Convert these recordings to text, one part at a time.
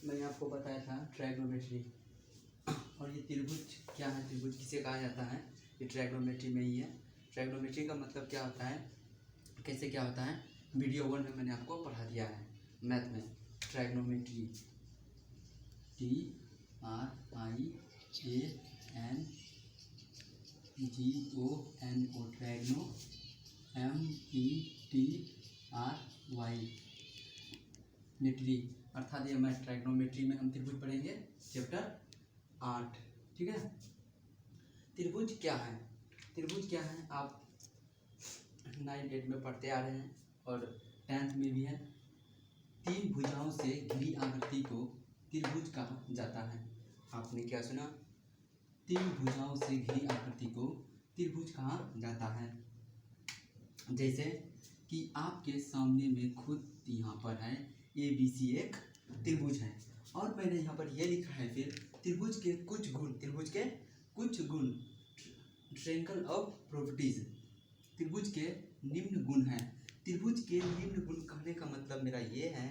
मैंने आपको बताया था ट्रायगोनोमेट्री। और ये त्रिभुज क्या है, त्रिभुज किसे कहा जाता है, ये ट्रायगोनोमेट्री में ही है। ट्रायगोनोमेट्री का मतलब क्या होता है, कैसे क्या होता है, वीडियो 1 में मैंने आपको पढ़ा दिया है मैथ में। ट्रायगोनोमेट्री TRIANGONO ट्रायगोनो METRY मेट्री, अर्थात ये मैं ट्रायगोनोमेट्री में हम त्रिभुज पढ़ेंगे चैप्टर 8। ठीक है। त्रिभुज क्या है, त्रिभुज क्या है आप 9, 8 में पढ़ते आ रहे हैं और 10th में भी है। 3 भुजाओं से घिरी आकृति को त्रिभुज कहा जाता है। आपने क्या सुना, 3 भुजाओं से घिरी आकृति को त्रिभुज कहा जाता है। जैसे कि आपके सामने में खुद यहाँ पर है ABC एक त्रिभुज है, और मैंने यहाँ पर यह लिखा है फिर त्रिभुज के कुछ गुण, त्रिभुज के कुछ गुण, ट्रायंगल ऑफ प्रॉपर्टीज, त्रिभुज के निम्न गुण हैं। त्रिभुज के निम्न गुण कहने का मतलब मेरा ये है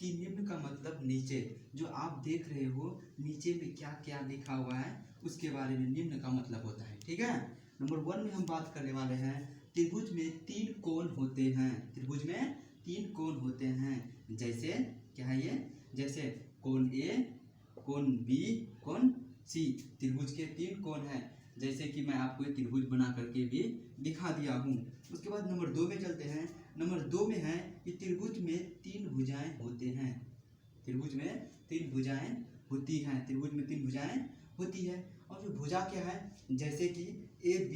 कि निम्न का मतलब नीचे, जो आप देख रहे हो नीचे में क्या क्या लिखा हुआ है उसके बारे में निम्न का मतलब होता है। ठीक है। नंबर 1 में हम बात करने वाले हैं, त्रिभुज में 3 कोण होते हैं। त्रिभुज में 3 कोण होते हैं। जैसे क्या है ये, जैसे कोण A, कोण B, कोण C। त्रिभुज के 3 कोण हैं, जैसे कि मैं आपको एक त्रिभुज बना करके भी दिखा दिया हूँ। उसके बाद नंबर 2 में चलते हैं। नंबर 2 में है कि त्रिभुज में 3 भुजाएं होते हैं। त्रिभुज में 3 भुजाएं होती हैं, त्रिभुज में 3 भुजाएं होती है। और जो भुजा क्या है, जैसे कि AB,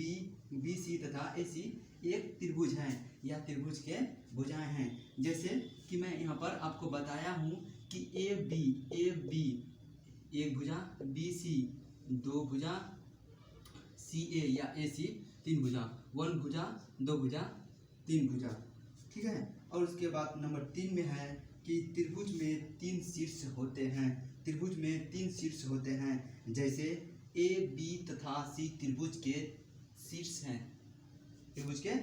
BC तथा AC एक त्रिभुज है या त्रिभुज के भुजाएं हैं। जैसे कि मैं यहाँ पर आपको बताया हूँ कि AB एक भुजा, BC 2 भुजा, CA या AC 3 भुजा, 1 भुजा, 2 भुजा, 3 भुजा। ठीक है। और उसके बाद नंबर 3 में है कि त्रिभुज में 3 शीर्ष होते हैं। त्रिभुज में 3 शीर्ष होते हैं। जैसे AB तथा C त्रिभुज के शीर्ष हैं, त्रिभुज के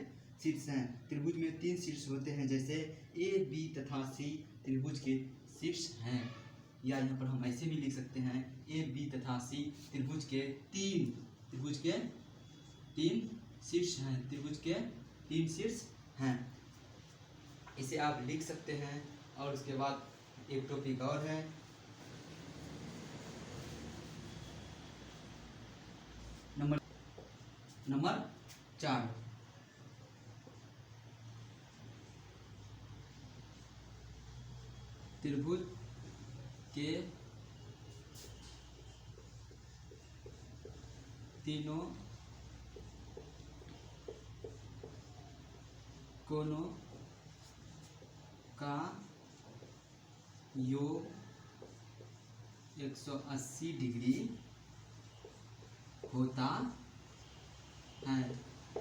शीर्ष हैं। त्रिभुज में 3 शीर्ष होते हैं। जैसे AB तथा C त्रिभुज के शीर्ष हैं, या यहाँ पर हम ऐसे भी लिख सकते हैं AB तथा C त्रिभुज के 3 शीर्ष हैं, त्रिभुज के 3 शीर्ष हैं। इसे आप लिख सकते हैं। और उसके बाद एक टॉपिक और है, नंबर 4, त्रिभुज के तीनों कोणों का योग 180 डिग्री होता है।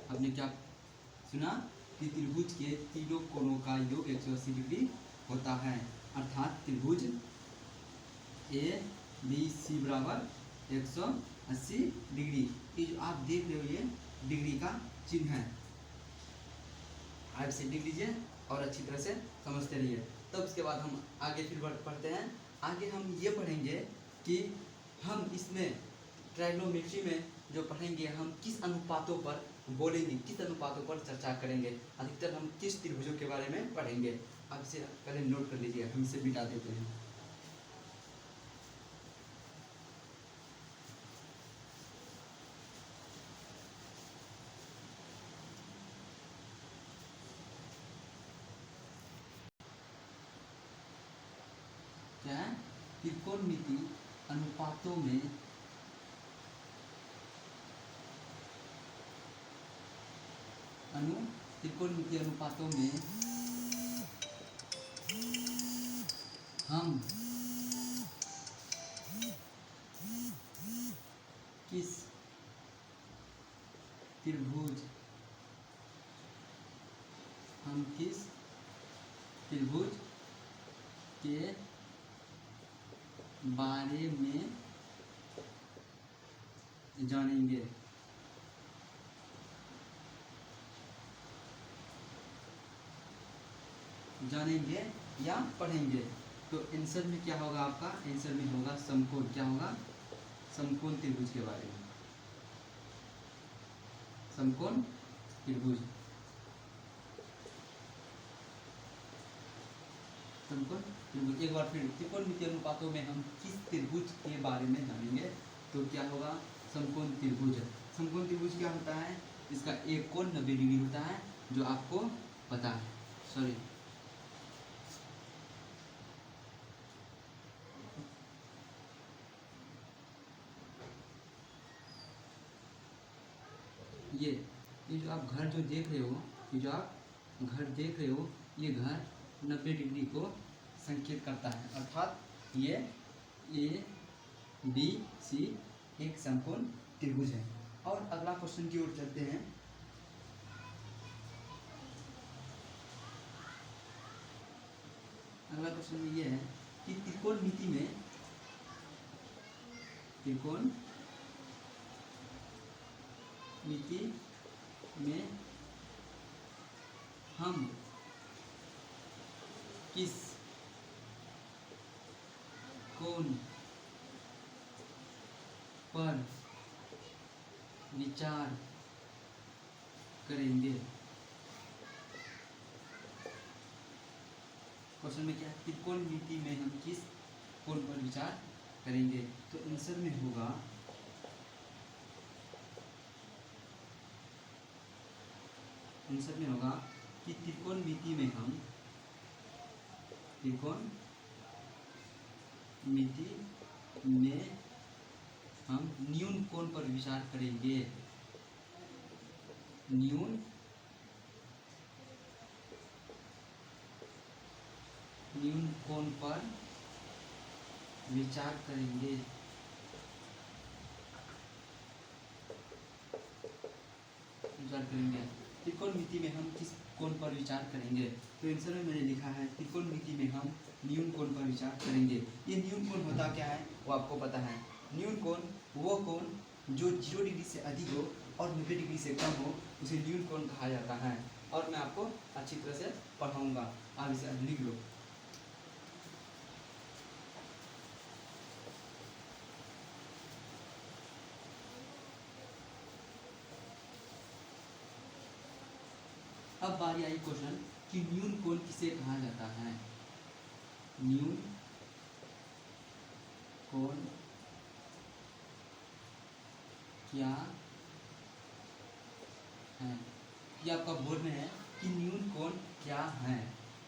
आपने क्या सुना कि त्रिभुज के तीनों कोणों का योग 180 डिग्री होता है, अर्थात त्रिभुज ABC बराबर 180 डिग्री। ये जो आप देख रहे हो ये डिग्री का चिन्ह है। आप इसे लिख लीजिए और अच्छी तरह से समझते रहिए। तब उसके बाद हम आगे फिर पढ़ते हैं। आगे हम ये पढ़ेंगे कि हम इसमें ट्रायगोनोमेट्री में जो पढ़ेंगे हम किस अनुपातों पर बोलेंगे, किस अनुपातों पर चर्चा करेंगे, अधिकतर हम किस त्रिभुजों के बारे में पढ़ेंगे। आप इसे पहले नोट कर लीजिए, हम इसे मिटा देते हैं। क्या है, त्रिकोणमिति अनुपातों में त्रिकोणमिति अनुपातों में हम किस त्रिभुज के बारे में जानेंगे। या पढ़ेंगे। तो आंसर में क्या होगा आपका, आंसर में होगा समकोण। क्या होगा, समकोण त्रिभुज के बारे में, समकोण त्रिभुज, समकोण त्रिभुज। एक बार फिर त्रिकोणमितीय अनुपातों में हम किस त्रिभुज के बारे में जानेंगे, तो क्या होगा, समकोण त्रिभुज। समकोण त्रिभुज क्या होता है, इसका एक कोण 90 डिग्री होता है, जो आपको पता है। सॉरी, ये जो आप घर जो देख रहे हो, ये जो आप घर देख रहे हो, ये घर 90 डिग्री को संकेत करता है, अर्थात ये ए बी सी एक समकोण त्रिभुज है। और अगला क्वेश्चन की ओर चलते हैं। अगला क्वेश्चन में ये है कि त्रिकोणमिति में, त्रिकोणमिति में हम किस कोण पर विचार करेंगे। क्वेश्चन में क्या है, त्रिकोणमिति में हम किस कोण पर विचार करेंगे, तो आंसर में होगा, आंसर में होगा कि त्रिकोणमिति में हम, त्रिकोणमिति में हम न्यून कोण पर विचार करेंगे। न्यून कोण पर विचार करेंगे। त्रिकोणमिति में हम किस कोण पर विचार करेंगे, तो आंसर में मैंने लिखा है त्रिकोणमिति में हम न्यून कोण पर विचार करेंगे। ये न्यून कोण होता क्या है, वो आपको पता है। न्यून कोण वो कोण जो 0 डिग्री से अधिक हो और 90 डिग्री से कम हो, उसे न्यून कोण कहा जाता है। और मैं आपको अच्छी तरह से पढ़ाऊंगा, आप इसे लिख लो। अब बारी आई क्वेश्चन कि न्यून कोण किसे कहा जाता है। न्यून कोण क्या है, ये आपका बोर्ड में है कि न्यून कोण क्या है।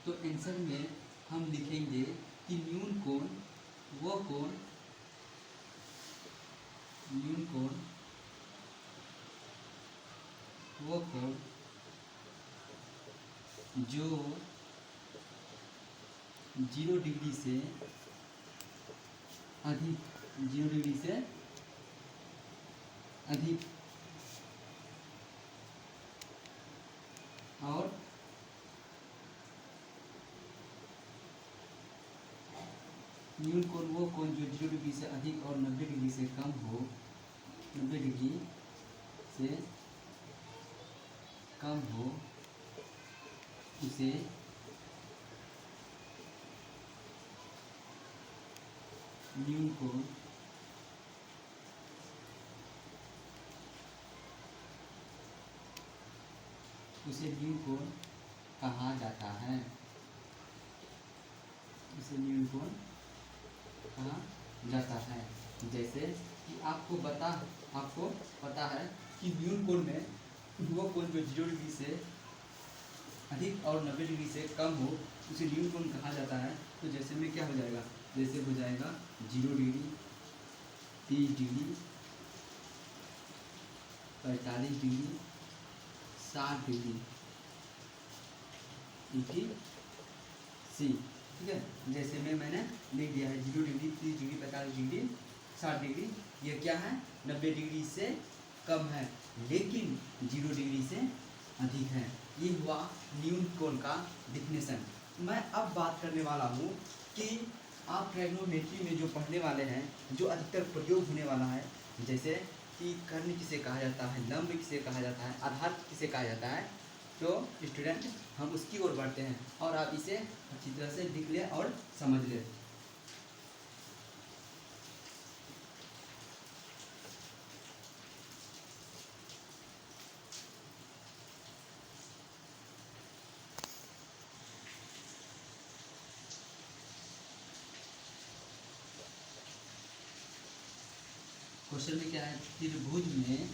तो आंसर में हम लिखेंगे कि न्यून कोण वो कोण, न्यून कोण वो कोण जो 0 डिग्री से अधिक, 0 डिग्री से अधिक और न्यून कोण वो कोण जो 0 डिग्री से अधिक और 90 डिग्री से कम हो, 90 डिग्री से कम हो, उसे न्यून कोण कहा जाता है। उसे न्यून कोण कहा जाता है। जैसे कि आपको पता है कि न्यून कोण में वो कोण जो 0 डिग्री से अधिक और 90 डिग्री से कम हो, उसे न्यून कोण कहा जाता है। तो जैसे में क्या हो जाएगा, जैसे हो जाएगा 0 डिग्री, 30 डिग्री, 45 डिग्री, 60 डिग्री, सी। ठीक है, जैसे में मैंने लिख दिया है 0 डिग्री, 30 डिग्री, 45 डिग्री, 60 डिग्री, ये क्या है, 90 डिग्री से कम है लेकिन 0 डिग्री से अधिक है। ये हुआ न्यून कोण का डिफिनेशन। मैं अब बात करने वाला हूँ कि आप ट्रायगोनोमेट्री में जो पढ़ने वाले हैं, जो अधिकतर प्रयोग होने वाला है, जैसे कि कर्ण किसे कहा जाता है, लंब किसे कहा जाता है, आधार किसे कहा जाता है, तो स्टूडेंट हम उसकी ओर बढ़ते हैं और आप इसे अच्छी तरह से लिख लें और समझ लें। क्वेश्चन में क्या है, त्रिभुज में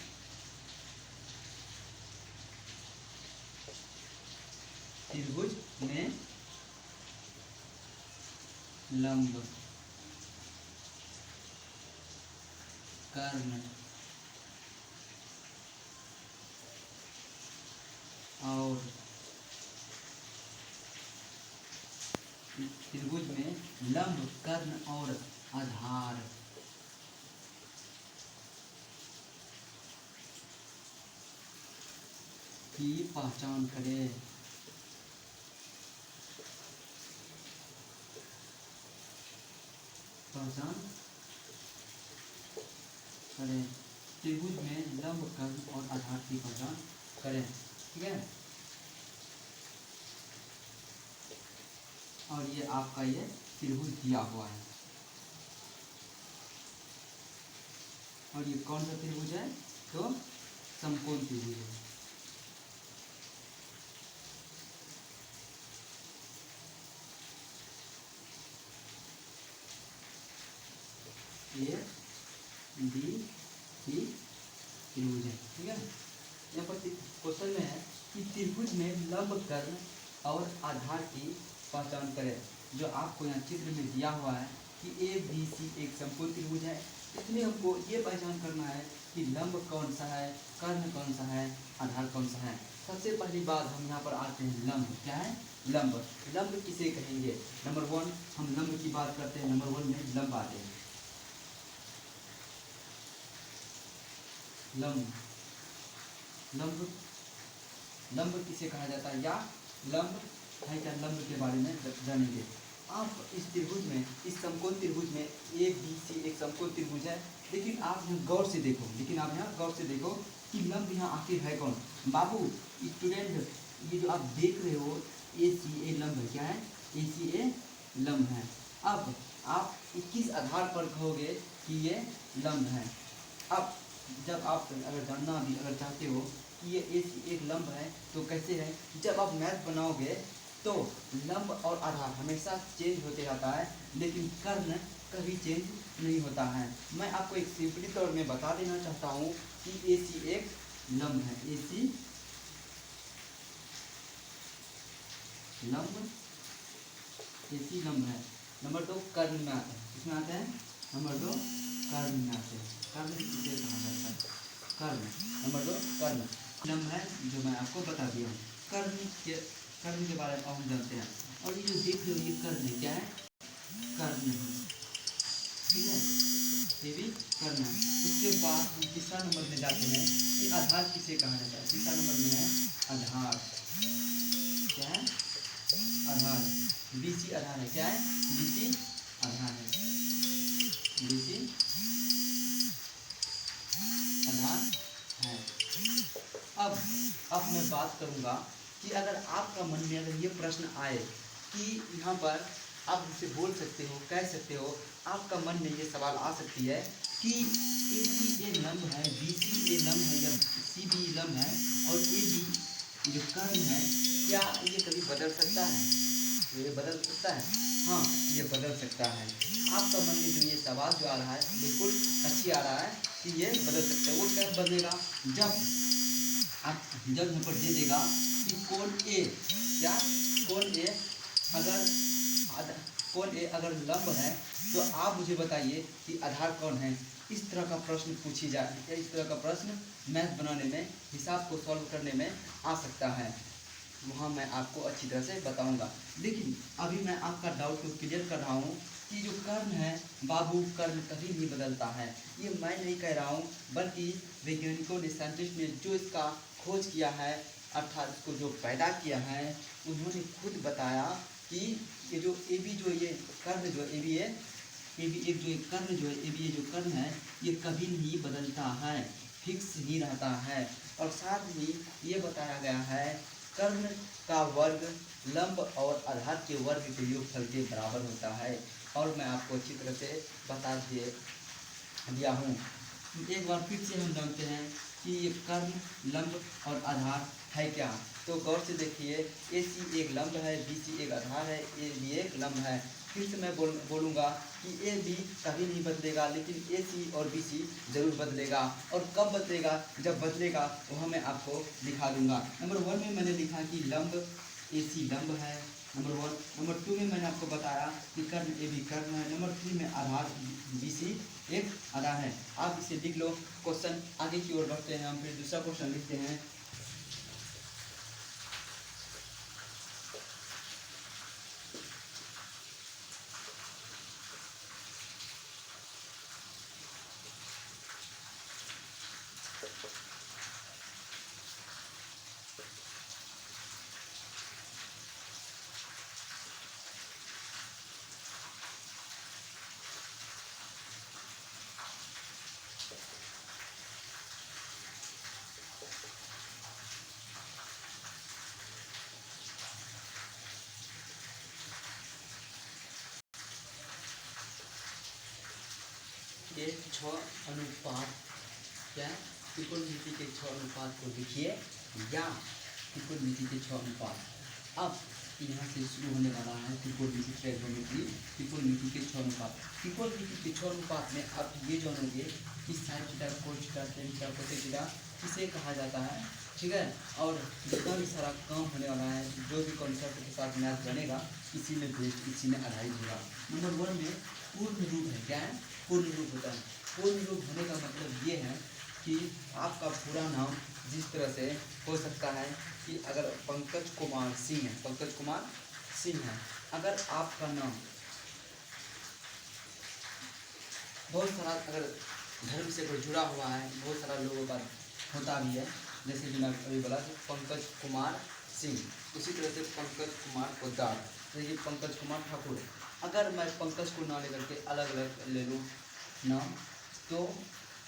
लंब कर्ण और त्रिभुज में लंब कर्ण और आधार की पहचान करें। त्रिभुज में लंब कर्ण और आधार की पहचान करें। ठीक है, और ये आपका ये त्रिभुज दिया हुआ है और ये कौन सा त्रिभुज है, तो समकोण त्रिभुज है। ए बी सी त्रिभुज है। ठीक है, यहाँ पर क्वेश्चन में है कि त्रिभुज में लंब कर्ण और आधार की पहचान करें। जो आपको यहाँ चित्र में दिया हुआ है कि ए बी सी एक समकोण त्रिभुज है, इसलिए हमको ये पहचान करना है कि लंब कौन सा है, कर्ण कौन सा है, आधार कौन सा है। सबसे पहली बात हम यहाँ पर आते हैं, लंब क्या है, लंब। लंब किसे कहेंगे, नंबर वन हम लंब की बात करते हैं, नंबर वन में लंब आते हैं। लंब किसे कहा जाता है, या लंब है क्या, लंब के बारे में जानेंगे। आप इस त्रिभुज में, इस समकोण त्रिभुज में ए बी सी एक समकोण त्रिभुज है, लेकिन आप यहाँ गौर से देखो कि लंब यहाँ आखिर है कौन। बाबू स्टूडेंट, ये जो आप देख रहे हो ए सी ए लंब है, क्या है, ए सी ए लंब है। अब आप किस आधार पर कहोगे कि ये लंब है। अब जब आप अगर जानना भी अगर चाहते हो कि ये एक लंब है तो कैसे है, जब आप मैथ बनाओगे तो लंब और आधार हमेशा चेंज होते रहता है, लेकिन कर्ण कभी चेंज नहीं होता है। मैं आपको एक सिंपली तौर में बता देना चाहता हूँ कि ए सी एक लंब है, ए सी लंब है। नंबर दो कर्ण में आता है, किसमें आते हैं, नंबर दो कर्ण में आते हैं। कर्ण किसे कहा जाता है, कर्ण। नंबर दो कर्ण लंब है, जो मैं आपको बता दिया हूँ। कर्ण के बारे में हम जानते हैं। और ये जो देख रहे हो ये कर्ण है, क्या है, कर्ण है। ठीक है, ये भी कर्ण है। उसके बाद हम तीसरा नंबर में जाते हैं कि आधार किसे कहा जाता है। तीसरा नंबर में है आधार, क्या है, आधार। बीसी आधार है, क्या है, बीसी आधार है, बीसी आधार है। अब मैं बात करूंगा कि अगर आपका मन में अगर ये प्रश्न आए कि यहाँ पर आप मुझसे बोल सकते हो, कह सकते हो, आपका मन में ये सवाल आ सकती है कि ए सी ए लंब है, बी सी ए लंब है, या सी बी लंब है, और ए बी जो कर्ण है, क्या ये कभी बदल सकता है, ये बदल सकता है। हाँ, ये बदल सकता है। आपका मन में जो ये सवाल जो आ रहा है बिल्कुल अच्छी आ रहा है कि ये बदल सकता है। वो क्या बदलेगा, जब यहाँ पर दे देगा कि कोण ए, क्या, कोण ए अगर लंब है तो आप मुझे बताइए कि आधार कौन है। इस तरह का प्रश्न पूछी जाए, इस तरह का प्रश्न मैथ बनाने में, हिसाब को सॉल्व करने में आ सकता है, वहाँ मैं आपको अच्छी तरह से बताऊंगा। लेकिन अभी मैं आपका डाउट को क्लियर कर रहा हूँ कि जो कर्ण है बाबू, कर्ण कभी नहीं बदलता है। ये मैं नहीं कह रहा हूँ, बल्कि वैज्ञानिकों ने, साइंटिस्ट ने जो इसका खोज किया है, अर्थात इसको जो पैदा किया है, उन्होंने खुद बताया कि ये जो ए बी जो ये कर्ण जो ए बी है, ए बी एक जो कर्ण जो है, ए बी जो कर्ण है, ये कभी नहीं बदलता है, फिक्स ही रहता है। और साथ ही ये बताया गया है कर्ण का वर्ग लंब और आधार के वर्ग के योगफल के बराबर होता है। और मैं आपको अच्छी तरह से बता दिया हूँ। एक बार फिर से हम जानते हैं कि ये कर्ण लंब और आधार है क्या। तो गौर से देखिए, ए सी एक लंब है, बी सी एक आधार है, ए बी एक लंब है। फिर से मैं बोलूँगा कि ए बी कभी नहीं बदलेगा, लेकिन ए सी और बी सी जरूर बदलेगा। और कब बदलेगा? जब बदलेगा वह मैं आपको दिखा दूंगा। नंबर 1 में मैंने लिखा कि लंब ए सी लंब है, नंबर 1। नंबर 2 में मैंने आपको बताया कि कर्ण ए बी कर्ण है। नंबर 3 में आधार बी सी एक आधार है। आप इसे लिख लो। क्वेश्चन आगे की ओर बढ़ते हैं, हम फिर दूसरा क्वेश्चन लिखते हैं। ये 6 अनुपात क्या त्रिकोणमिति के 6 अनुपात को लिखिए, या त्रिकोणमिति के 6 अनुपात। अब यहाँ से शुरू होने वाला है त्रिकोणमिति ट्रायगोनोमेट्री। त्रिकोणमिति के 6 अनुपात। त्रिकोणमिति के 6 अनुपात में आप ये जानोगे कि sine theta, cos theta, tan theta, cosec theta किसे कहा जाता है, ठीक है। और जितना भी सारा काम होने वाला है, जो भी कॉन्सेप्ट के साथ मैथ बनेगा, इसी में बेस्ड, इसी में आधारित होगा। नंबर 1 में पूर्ण रूप है। क्या है? पूर्ण रूप होता है। पूर्ण रूप होने का मतलब ये है कि आपका पूरा नाम जिस तरह से हो सकता है कि अगर पंकज कुमार सिंह है, पंकज कुमार सिंह है, अगर आपका नाम बहुत सारा अगर धर्म से कोई जुड़ा हुआ है, बहुत सारा लोगों का होता भी है, जैसे कि मैं अभी बोला कि पंकज कुमार सिंह, उसी तरह से पंकज कुमार पोद्दार, जैसे कि पंकज कुमार ठाकुर। अगर मैं पंकज को ना लेकर के अलग अलग ले लूँ नाम, तो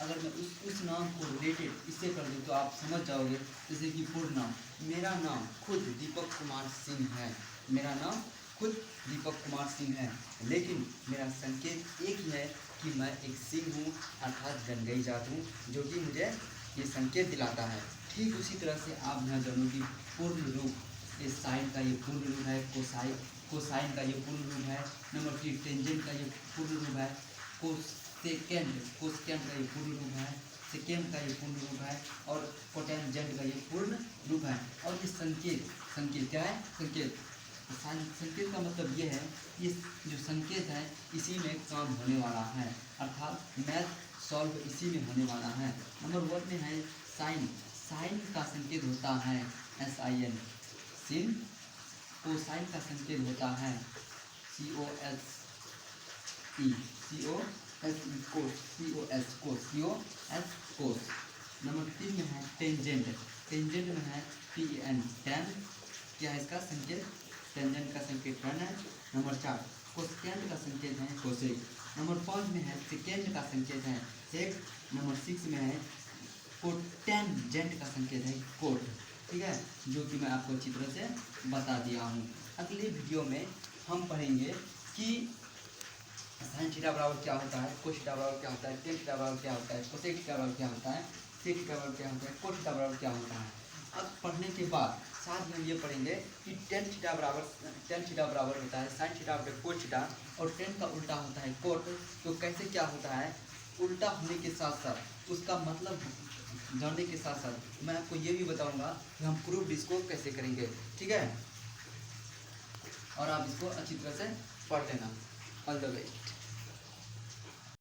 अगर मैं उस नाम को रिलेटेड इससे कर दूँ तो आप समझ जाओगे। जैसे कि पूर्ण नाम, मेरा नाम खुद दीपक कुमार सिंह है, मेरा नाम खुद दीपक कुमार सिंह है, लेकिन मेरा संकेत एक ही है कि मैं एक सिंह हूँ, अर्थात जनगई जात हूँ, जो कि मुझे ये संकेत दिलाता है। ठीक उसी तरह से आप यहाँ जानो कि पूर्ण रूप, ये साइन का ये पूर्ण रूप है, कोसाइन का ये पूर्ण रूप है। नंबर 3 टेंजेंट का ये पूर्ण रूप है, कोसेकेंड का ये पूर्ण रूप है, सेकेंड का ये पूर्ण रूप है, और कोटेंजेंट का ये पूर्ण रूप है। और ये संकेत क्या है? संकेत का मतलब ये है, ये जो संकेत है इसी में काम होने वाला है, अर्थात मैथ सॉल्व इसी में होने वाला है। नंबर 1 में है साइन। साइन का संकेत होता है SIN, सिन। कोसाइन का संकेत होता है COS, कोस। नंबर 3 में है टेंजेंट। टेंजेंट में है TAN, टैन। क्या है इसका संकेत? टेंजेंट का संकेत टैन है। नंबर 4 कोसेकेंड का संकेत है कोसेक। नंबर 5 में है सेकेंड का संकेत है सेक। नंबर 6 में है कोटेंजेंट का संकेत है कोट, ठीक है, जो कि मैं आपको अच्छी तरह से बता दिया हूँ। अगले वीडियो में हम पढ़ेंगे कि साइन थीटा बराबर क्या होता है, कोस थीटा बराबर क्या होता है, टेन थीटा बराबर क्या होता है, कोसेक थीटा बराबर क्या होता है, सेक थीटा बराबर क्या होता है, कोस थीटा बराबर क्या होता है। अब पढ़ने के बाद साथ में हम ये पढ़ेंगे कि टेन थीटा बराबर होता है साइन थीटा बराबर कोस थीटा, और टेन का उल्टा होता है कोट। तो कैसे क्या होता है, उल्टा होने के साथ साथ उसका मतलब जानने के साथ साथ मैं आपको ये भी बताऊंगा कि हम प्रूफ इसको कैसे करेंगे, ठीक है। और आप इसको अच्छी तरह से पढ़ लेना। All the way.